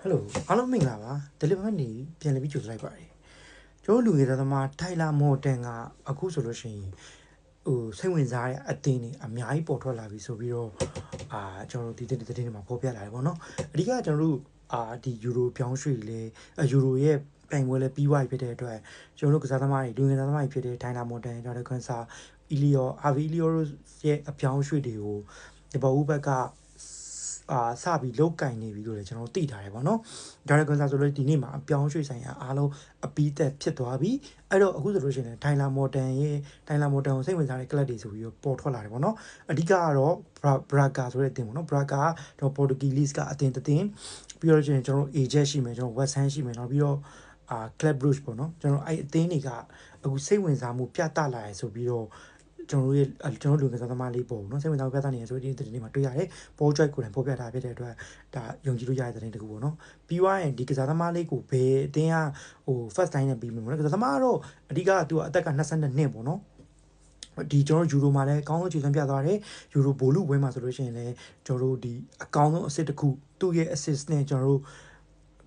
Hello အားလုံးမင်္ဂလာပါ deliver နေပြန်လည်ပြီးကြိုဆိုလိုက်ပါတယ်ကျွန်တော်လူငယ်သားသမားထိုင်လာမော်တန်ကအခုဆိုလို့ရှိရင်စိတ်ဝင်စားတဲ့အသင်းတွေအများကြီးပေါ်ထွက်လာပြီဆိုပြီးတော့ကျွန်တော်တို့ဒီသတင်းတွေမှာဖော်ပြလာတယ်ပေါ့နော်အဓိကကျွန်တော်တို့ဒီယူရိုပြောင်းရွှေ့လေယူရိုရဲ့ပြိုင်ပွဲလဲပြီးသွားပြီဖြစ်တဲ့အတွက်ကျွန်တော်တို့ကစားသမားတွေလူငယ်သားသမားတွေဖြစ်တဲ့ထိုင်လာမော်တန်ကျွန်တော်တို့ကွန်ဆာအီလီယိုအာဗီအီလီယိုရဲ့အပြောင်းရွှေ့တွေကိုဒီဘောဦးဘက်ကစပြီးလုတ်ကင်နေပြီလို့လည်းကျွန်တော်သိထားတယ်ပေါ့နော်ဒါရကွန်ဆာဆိုလို့ဒီနေ့မှာအပြောင်းရွှေ့ဆိုင်ရာအားလုံးအပီးသက်ဖြစ်သွားပြီအဲ့တော့အခုဆိုလို့ရှိရင်ထိုင်လာမော်တန်ကိုစိတ်ဝင်စားတဲ့ကလပ်တွေဆိုပြီးတော့ပေါ်ထွက်လာတယ်ပေါ့နော်အဓိကကတော့ဘရာကာဆိုတဲ့အသင်းပေါ့နော်ဘရာကာကတော့ပေါ်တူဂီလစ်ကအသင်းပြီးတော့ကျွန်တော်တို့အေဂျက်ရှိမယ်ကျွန်တော်ဝက်ဆန်ရှိမယ်နောက်ပြီးတော့Club Brugge ပေါ့နော်ကျွန်တော်အဲ့အသင်းတွေကအခုစိတ်ဝင်စားမှုပြသလာရဆိုပြီးတော့ကျွန်တော်လူငယ်သားသမားလေးပေါ့နော်စိတ်ဝင်စားမှုပြသနေရဆိုဒီနေ့မှာတွေ့ရတယ်ပေါ်ကြိုက်ကိုလည်းပေါ်ပြတာဖြစ်တဲ့အတွက်ဒါယုံကြည်လို့ရတဲ့တဲ့တကူပေါ့နော်ပြီးသွားရင်ဒီကစားသမားလေးကိုဘယ်အသင်းကfirst time နဲ့ပြီးမယ်ပေါ့နော်ကစားသမားကတော့အဓိကသူကအသက်က22နှစ်ပေါ့နော်ဒီကျွန်တော်ယူရိုမှာလည်းအကောင်းဆုံးခြေစွမ်းပြသွားတယ်ယူရိုဘိုလူပွဲမှာဆိုလို့ရှိရင်လည်းကျွန်တော်တို့ဒီအကောင်းဆုံးအဆစ်တစ်ခုသူ့ရဲ့ assist နဲ့ကျွန်တော်တို့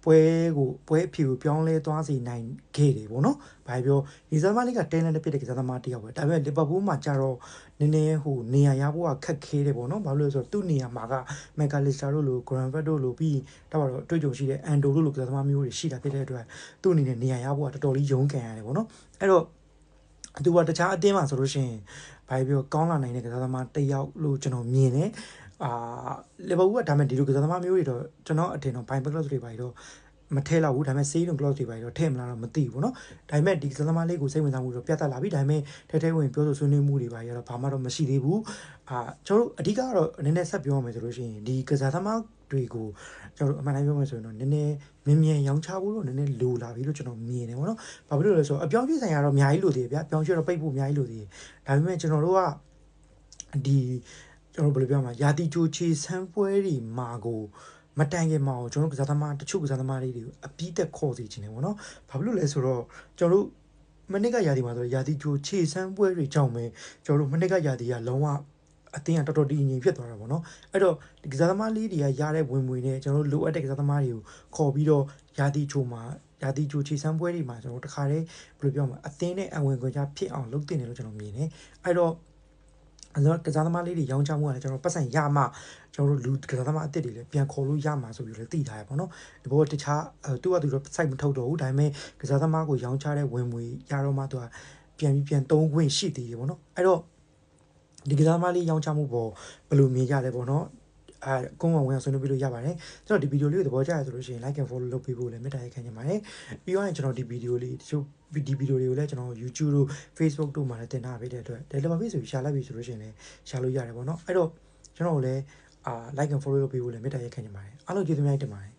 ပွဲအဖြူပြောင်းလဲသွားစေနိုင်ခဲ့တယ်ပေါ့နော်။ဘာပြောဒီဇာမလေးကတဲလန်တစ်ဖြစ်တဲ့ကစားသမားတစ်ယောက်ပဲ။ဒါပေမဲ့လီဗာပူးမှာကျတော့နည်းနည်းနေရာရဖို့ကခက်ခဲတယ်ပေါ့နော်။ဘာလို့လဲဆိုတော့သူ့နေရာမှာကမက်ကာလစ်စတာတို့လိုဂရန်ဖက်တို့လိုပြီးတော့အတွေ့အကြုံရှိတဲ့အန်ဒိုတို့လိုကစားသမားမျိုးတွေရှိတာဖြစ်တဲ့အတွက်သူ့အနေနဲ့နေရာရဖို့ကတော်တော်လေးရုန်းကန်ရတယ်ပေါ့နော်။အဲ့တော့သူကတခြားအသင်းမှာဆိုလို့ရှိရင်ဘာပြောကောင်းလာနိုင်တဲ့ကစားသမားတစ်ယောက်လို့ကျွန်တော်မြင်တယ်လီဗာပူးကဒါမဲ့ဒီလိုကစားသမားမျိုးတွေတော့ကျွန်တော်အထင်တော့ဘိုင်ဘက်ကလော့တွေပါတော့မထဲလောက်ဘူးဒါပေမဲ့ save close တွေပါတော့ထဲမလားတော့မသိဘူးเนาะဒါပေမဲ့ဒီကစားသမားလေးကိုစိတ်ဝင်စားမှုတော့ပြတ်တက်လာပြီဒါပေမဲ့ထဲဝင်ပြောဆိုဆွေးနွေးမှုတွေပါရတော့ဘာမှတော့မရှိသေးဘူးကျွန်တော်တို့အဓိကတော့နည်းနည်းဆက်ပြောရမယ်ဆိုလို့ရှိရင်ဒီကစားသမားတွေကိုကျွန်တော်တို့အမှန်တိုင်းပြောမယ်ဆိုရင်တော့နည်းနည်းမြန်ရောင်းချဖို့တော့နည်းနည်းလိုလာပြီလို့ကျွန်တော်မြင်တယ်ပေါ့နော်ဘာဖြစ်လို့လဲဆိုတော့အပြောင်းရွှေ့ဆိုင်ရာတော့အများကြီးလိုသေးတယ်ဗျအပြောင်းရွှေ့တော့ပိတ်ဖို့အများကြီးလိုသေးတယ်ဒါပေမဲ့ကျွန်တော်တို့ကဒီကျွန်တော်ဘယ်လိုပြောမှာယာတီချိုချေဆန်းပွဲတွေမှာကိုမတိုင်ခင်မှာကျွန်တော်ကစားသမားတချို့ကစားသမားလေးတွေကိုအပီးသက်ခေါ်စီခြင်းတယ်ပေါ့နော်ဘာဖြစ်လို့လဲဆိုတော့ကျွန်တော်တို့မနစ်ကယာတီမှာဆိုရာတီချိုခြေဆန်းပွဲတွေကြောင့်ပဲကျွန်တော်တို့မနစ်ကယာတီကလုံးဝအတင်းကတော်တော်တည်ငြိမ်ဖြစ်သွားတာပေါ့နော်အဲ့တော့ဒီကစားသမားလေးတွေကရတဲ့ဝင်ငွေနဲ့ကျွန်တော်တို့လိုအပ်တဲ့ကစားသမားတွေကိုခေါ်ပြီးတော့ယာတီချိုခြေဆန်းပွဲတွေမှာကျွန်တော်တို့တခါတည်းဘယ်လိုပြောမလဲအတင်းနဲ့အဝင်ခွင့်ချဖြစ်အောင်လုပ်တင်တယ်လို့ကျွန်တော်မြင်တယ်အဲ့တော့ကစားသမားလေးတွေရောင်းချမှုကလည်းကျွန်တော်ပတ်စံရမှကျွန်တော်တို့လူကစားသမားအစ်စ်တွေလည်းပြန်ခေါ်လို့ရမှာဆိုပြီးလည်းသိထားရပါတော့ဒီဘောတခြားသူကတော့ site မထုတ်တော့ဘူးဒါပေမဲ့ကစားသမားကိုရောင်းချတဲ့ဝင်ငွေရတော့မှသူကပြန်သုံးခွင့်ရှိသေးတယ်ပေါ့နော်အဲ့တော့ဒီကစားသမားလေးရောင်းချမှုပေါ်ဘယ်လိုမြင်ကြလဲပေါ့နော်ကုန်းဝင်ဆွေးနွေးပြလို့ရပါတယ်ကျွန်တော်ဒီဗီဒီယိုလေးကိုသဘောကျရဆိုလို့ရှိရင် like and follow လုပ်ပေးဖို့လည်းမေတ္တာရပ်ခံချင်ပါတယ်ပြီးတော့ကျွန်တော်ဒီဗီဒီယိုလေးတချို့ဒီဗီဒီယိုတွေကိုလည်းကျွန်တော် YouTube တို့ Facebook တို့မှာလည်းတင်ထားပေးတဲ့အတွက် deliver ပေးဆိုပြီး share လိုက်ပြီဆိုလို့ရှိရင်လည်း share လို့ရတယ်ပေါ့နော်အဲ့တော့ကျွန်တော်လည်းlike and follow လုပ်ပေးဖို့လည်းမေတ္တာရပ်ခံချင်ပါတယ်အားလုံးကျေးဇူးများတင်ပါတယ်